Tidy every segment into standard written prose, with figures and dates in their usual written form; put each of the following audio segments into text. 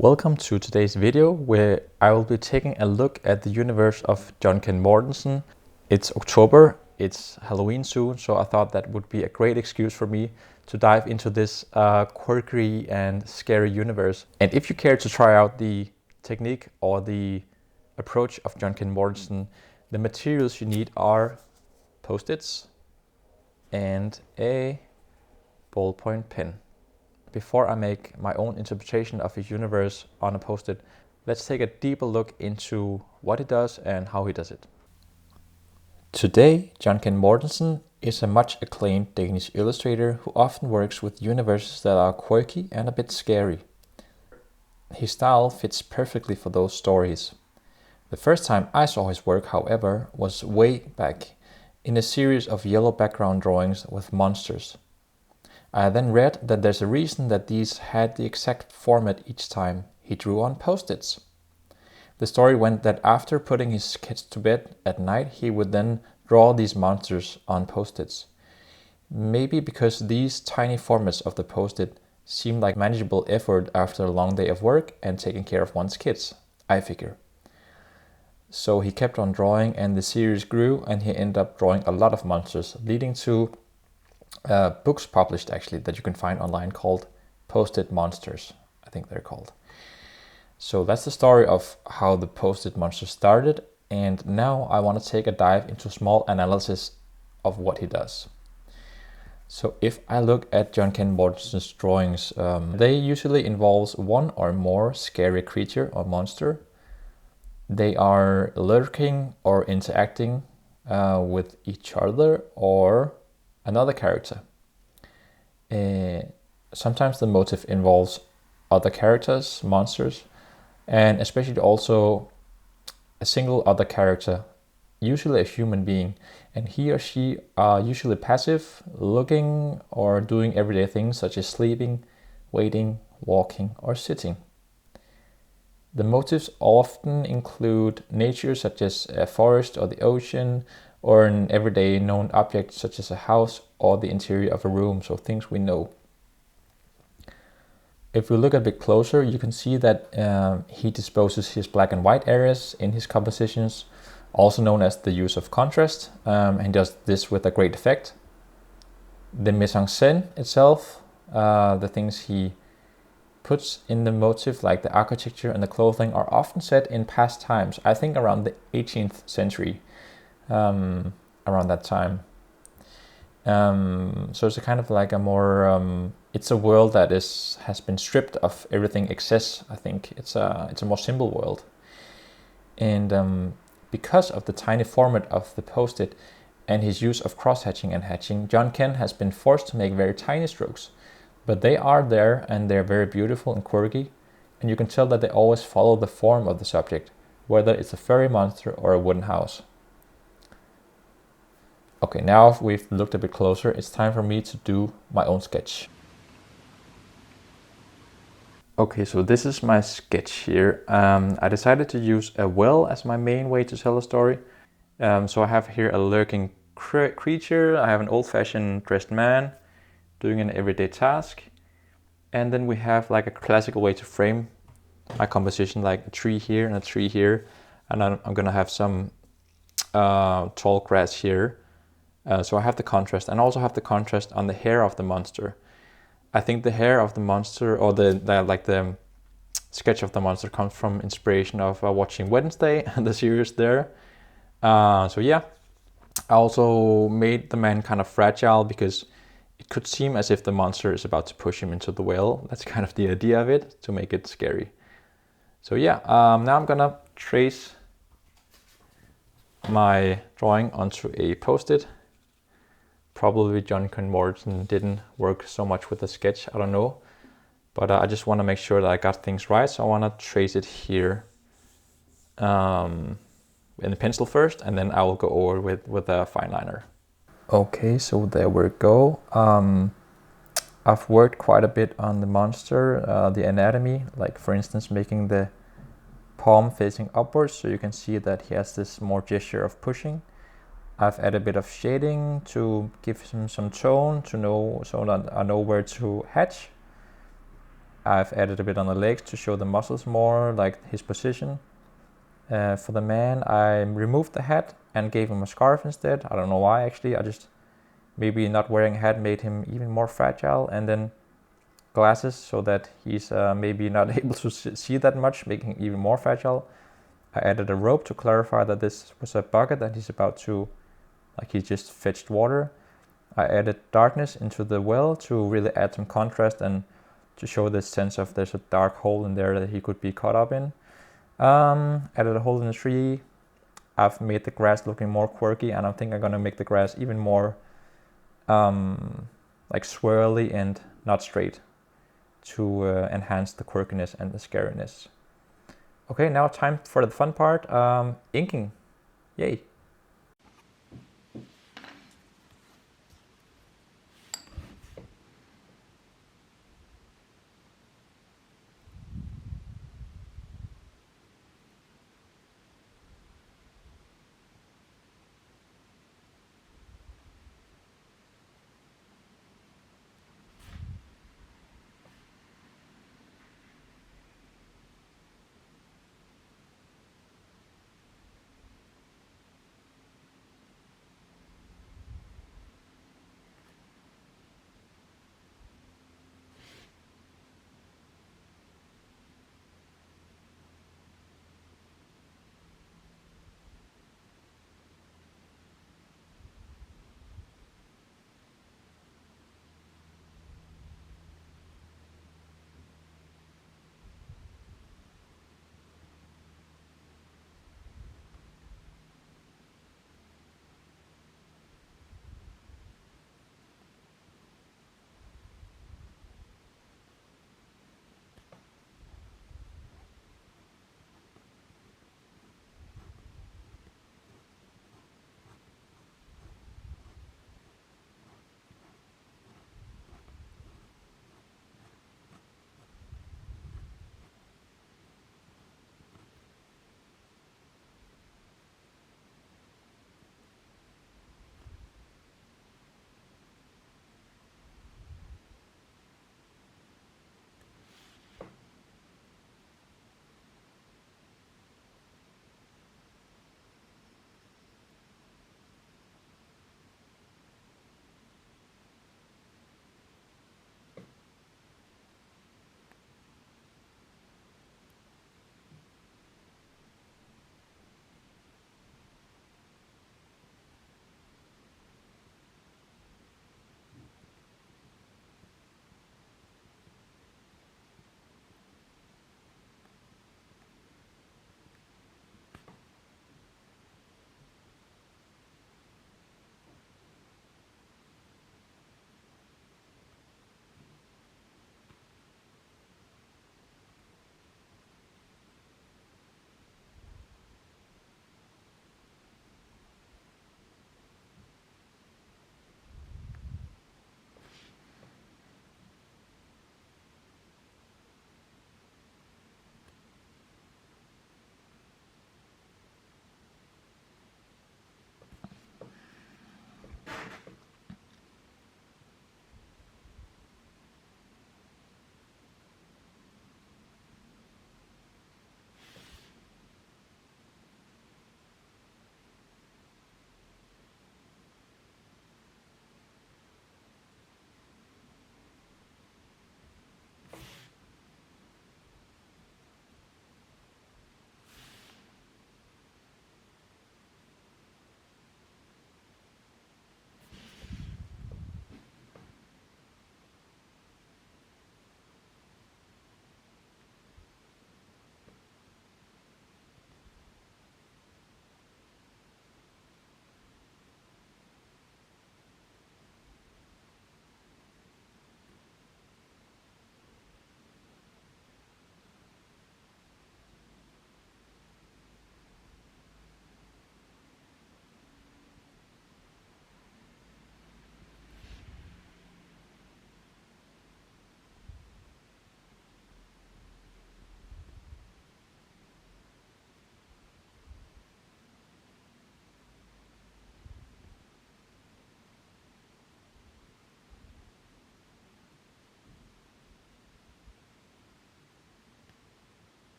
Welcome to today's video where I will be taking a look at the universe of John Kenn Mortensen. It's October, it's Halloween soon, so I thought that would be a great excuse for me to dive into this quirky and scary universe. And if you care to try out the technique or the approach of John Kenn Mortensen, the materials you need are Post-its and a ballpoint pen. Before I make my own interpretation of his universe on a Post-it, let's take a deeper look into what he does and how he does it. Today, John Kenn Mortensen is a much acclaimed Danish illustrator who often works with universes that are quirky and a bit scary. His style fits perfectly for those stories. The first time I saw his work, however, was way back in a series of yellow background drawings with monsters. I then read that there's a reason that these had the exact format each time he drew on Post-its. The story went that after putting his kids to bed at night, he would then draw these monsters on Post-its. Maybe because these tiny formats of the Post-it seemed like manageable effort after a long day of work and taking care of one's kids, I figure. So he kept on drawing and the series grew and he ended up drawing a lot of monsters, leading to books published actually that you can find online called Post-it Monsters, I think they're called. So that's the story of how the Post-it Monsters started, and now I want to take a dive into small analysis of what he does. So if I look at John Kenn Mortensen's drawings, they usually involve one or more scary creature or monster. They are lurking or interacting with each other or another character. Sometimes the motif involves other characters, monsters, and especially also a single other character, usually a human being, and he or she are usually passive, looking or doing everyday things such as sleeping, waiting, walking, or sitting. The motifs often include nature such as a forest or the ocean, or an everyday known object such as a house or the interior of a room, so things we know. If we look a bit closer, you can see that he disposes his black and white areas in his compositions, also known as the use of contrast, and does this with a great effect. The mise en scène itself, the things he puts in the motif, like the architecture and the clothing, are often set in past times, I think around the 18th century. Around that time. So it's a kind of like a more, it's a world that has been stripped of everything excess, I think. It's a more simple world. And because of the tiny format of the Post-it and his use of cross-hatching and hatching, John Kenn has been forced to make very tiny strokes. But they are there and they're very beautiful and quirky, and you can tell that they always follow the form of the subject, whether it's a furry monster or a wooden house. Okay, now we've looked a bit closer, it's time for me to do my own sketch. Okay, so this is my sketch here. I decided to use a well as my main way to tell a story. So I have here a lurking creature, I have an old-fashioned dressed man doing an everyday task, and then we have like a classical way to frame my composition, like a tree here and a tree here, and I'm gonna have some tall grass here. So I have the contrast, and also have the contrast on the hair of the monster. I think the hair of the monster, or the sketch of the monster, comes from inspiration of watching Wednesday, the series there. So yeah, I also made the man kind of fragile because it could seem as if the monster is about to push him into the well. That's kind of the idea of it, to make it scary. So yeah, now I'm gonna trace my drawing onto a Post-it. Probably John Kenn Mortensen didn't work so much with the sketch, I don't know. But I just want to make sure that I got things right, so I want to trace it here in the pencil first, and then I will go over with a fine liner. Okay, so there we go. I've worked quite a bit on the monster, the anatomy, like for instance making the palm facing upwards, so you can see that he has this more gesture of pushing. I've added a bit of shading to give him some tone, so that I know where to hatch. I've added a bit on the legs to show the muscles more, like his position. For the man, I removed the hat and gave him a scarf instead. I don't know why actually, I just, maybe not wearing a hat made him even more fragile. And then glasses so that he's maybe not able to see that much, making him even more fragile. I added a rope to clarify that this was a bucket that he's about to, like he just fetched water. I added darkness into the well to really add some contrast and to show this sense of there's a dark hole in there that he could be caught up in. Added a hole in the tree. I've made the grass looking more quirky, and I think I'm gonna make the grass even more like swirly and not straight to enhance the quirkiness and the scariness. Okay, now time for the fun part, inking. Yay!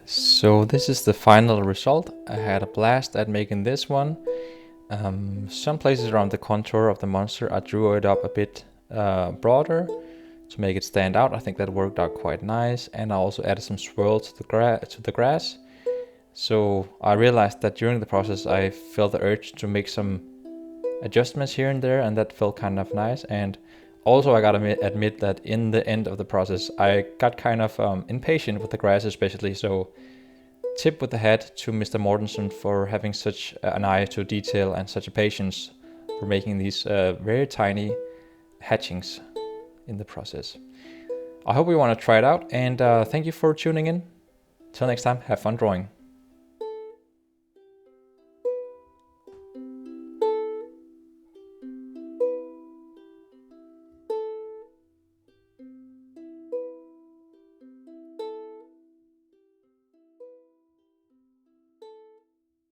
So this is the final result. I had a blast at making this one. Some places around the contour of the monster I drew it up a bit broader to make it stand out. I think that worked out quite nice, and I also added some swirl to the grass. So I realized that during the process I felt the urge to make some adjustments here and there, and that felt kind of nice. And also I gotta admit that in the end of the process I got kind of impatient with the grass especially, so tip with the hat to Mr. Mortensen for having such an eye to detail and such a patience for making these very tiny hatchings in the process. I hope you want to try it out, and thank you for tuning in. Till next time, have fun drawing.